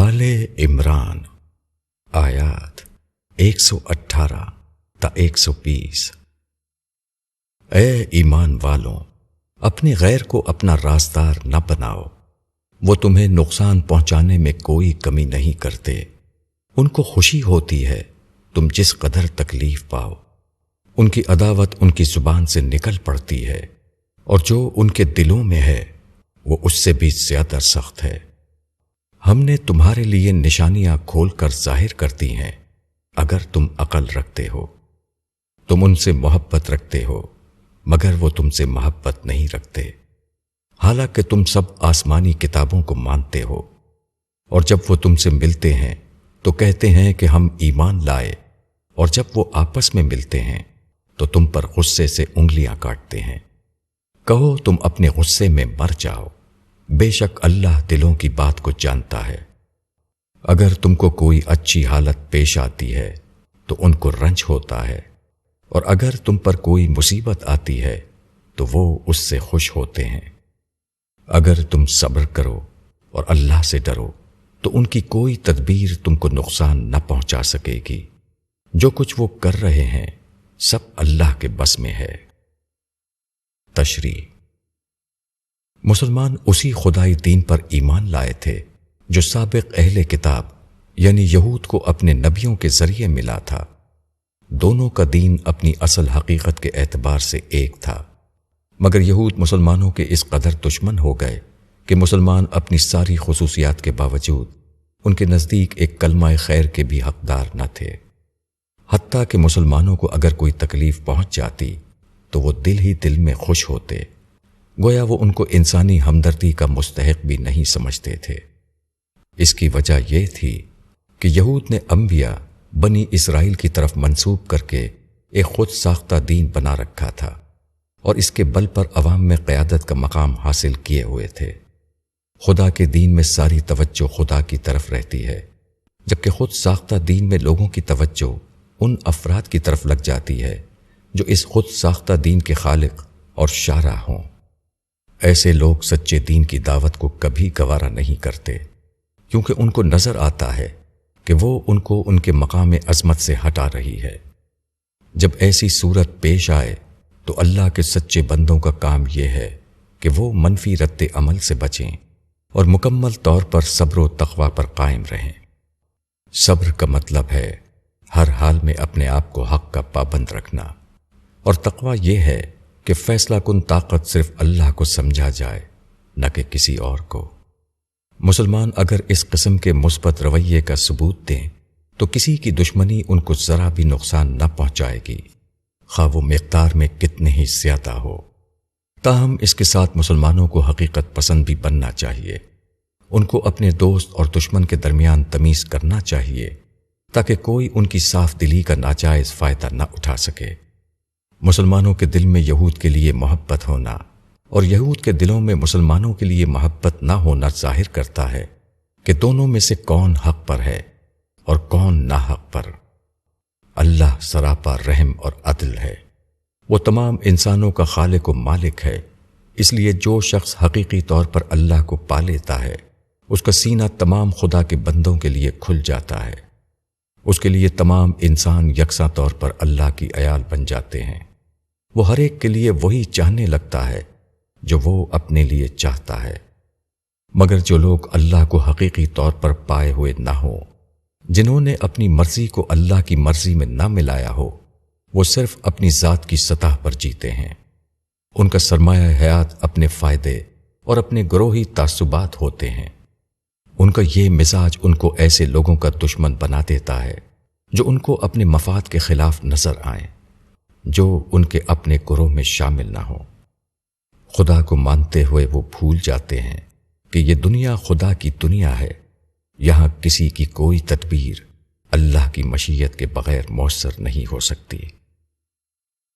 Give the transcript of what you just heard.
آلِ عمران آیات 118 تا 120۔ اے ایمان والوں، اپنے غیر کو اپنا رازدار نہ بناؤ، وہ تمہیں نقصان پہنچانے میں کوئی کمی نہیں کرتے۔ ان کو خوشی ہوتی ہے تم جس قدر تکلیف پاؤ، ان کی عداوت ان کی زبان سے نکل پڑتی ہے، اور جو ان کے دلوں میں ہے وہ اس سے بھی زیادہ سخت ہے۔ ہم نے تمہارے لیے نشانیاں کھول کر ظاہر کرتی ہیں، اگر تم عقل رکھتے ہو۔ تم ان سے محبت رکھتے ہو، مگر وہ تم سے محبت نہیں رکھتے، حالانکہ تم سب آسمانی کتابوں کو مانتے ہو۔ اور جب وہ تم سے ملتے ہیں تو کہتے ہیں کہ ہم ایمان لائے، اور جب وہ آپس میں ملتے ہیں تو تم پر غصے سے انگلیاں کاٹتے ہیں۔ کہو تم اپنے غصے میں مر جاؤ، بے شک اللہ دلوں کی بات کو جانتا ہے۔ اگر تم کو کوئی اچھی حالت پیش آتی ہے تو ان کو رنج ہوتا ہے، اور اگر تم پر کوئی مصیبت آتی ہے تو وہ اس سے خوش ہوتے ہیں۔ اگر تم صبر کرو اور اللہ سے ڈرو تو ان کی کوئی تدبیر تم کو نقصان نہ پہنچا سکے گی۔ جو کچھ وہ کر رہے ہیں سب اللہ کے بس میں ہے۔ تشریح: مسلمان اسی خدائی دین پر ایمان لائے تھے جو سابق اہل کتاب یعنی یہود کو اپنے نبیوں کے ذریعے ملا تھا۔ دونوں کا دین اپنی اصل حقیقت کے اعتبار سے ایک تھا، مگر یہود مسلمانوں کے اس قدر دشمن ہو گئے کہ مسلمان اپنی ساری خصوصیات کے باوجود ان کے نزدیک ایک کلمہ خیر کے بھی حقدار نہ تھے۔ حتیٰ کہ مسلمانوں کو اگر کوئی تکلیف پہنچ جاتی تو وہ دل ہی دل میں خوش ہوتے، گویا وہ ان کو انسانی ہمدردی کا مستحق بھی نہیں سمجھتے تھے۔ اس کی وجہ یہ تھی کہ یہود نے انبیاء بنی اسرائیل کی طرف منسوب کر کے ایک خود ساختہ دین بنا رکھا تھا، اور اس کے بل پر عوام میں قیادت کا مقام حاصل کیے ہوئے تھے۔ خدا کے دین میں ساری توجہ خدا کی طرف رہتی ہے، جبکہ خود ساختہ دین میں لوگوں کی توجہ ان افراد کی طرف لگ جاتی ہے جو اس خود ساختہ دین کے خالق اور شارع ہوں۔ ایسے لوگ سچے دین کی دعوت کو کبھی گوارا نہیں کرتے، کیونکہ ان کو نظر آتا ہے کہ وہ ان کو ان کے مقام عظمت سے ہٹا رہی ہے۔ جب ایسی صورت پیش آئے تو اللہ کے سچے بندوں کا کام یہ ہے کہ وہ منفی رد عمل سے بچیں اور مکمل طور پر صبر و تقوی پر قائم رہیں۔ صبر کا مطلب ہے ہر حال میں اپنے آپ کو حق کا پابند رکھنا، اور تقوی یہ ہے کہ فیصلہ کن طاقت صرف اللہ کو سمجھا جائے، نہ کہ کسی اور کو۔ مسلمان اگر اس قسم کے مثبت رویے کا ثبوت دیں تو کسی کی دشمنی ان کو ذرا بھی نقصان نہ پہنچائے گی، خواہ وہ مقدار میں کتنے ہی زیادہ ہو۔ تاہم اس کے ساتھ مسلمانوں کو حقیقت پسند بھی بننا چاہیے۔ ان کو اپنے دوست اور دشمن کے درمیان تمیز کرنا چاہیے، تاکہ کوئی ان کی صاف دلی کا ناجائز فائدہ نہ اٹھا سکے۔ مسلمانوں کے دل میں یہود کے لیے محبت ہونا اور یہود کے دلوں میں مسلمانوں کے لیے محبت نہ ہونا ظاہر کرتا ہے کہ دونوں میں سے کون حق پر ہے اور کون ناحق پر۔ اللہ سراپا رحم اور عدل ہے، وہ تمام انسانوں کا خالق و مالک ہے۔ اس لیے جو شخص حقیقی طور پر اللہ کو پا لیتا ہے، اس کا سینہ تمام خدا کے بندوں کے لیے کھل جاتا ہے۔ اس کے لیے تمام انسان یکساں طور پر اللہ کی عیال بن جاتے ہیں۔ وہ ہر ایک کے لیے وہی چاہنے لگتا ہے جو وہ اپنے لیے چاہتا ہے۔ مگر جو لوگ اللہ کو حقیقی طور پر پائے ہوئے نہ ہوں، جنہوں نے اپنی مرضی کو اللہ کی مرضی میں نہ ملایا ہو، وہ صرف اپنی ذات کی سطح پر جیتے ہیں۔ ان کا سرمایہ حیات اپنے فائدے اور اپنے گروہی تعصبات ہوتے ہیں۔ ان کا یہ مزاج ان کو ایسے لوگوں کا دشمن بنا دیتا ہے جو ان کو اپنے مفاد کے خلاف نظر آئیں، جو ان کے اپنے گروہ میں شامل نہ ہوں۔ خدا کو مانتے ہوئے وہ بھول جاتے ہیں کہ یہ دنیا خدا کی دنیا ہے، یہاں کسی کی کوئی تدبیر اللہ کی مشیت کے بغیر مؤثر نہیں ہو سکتی۔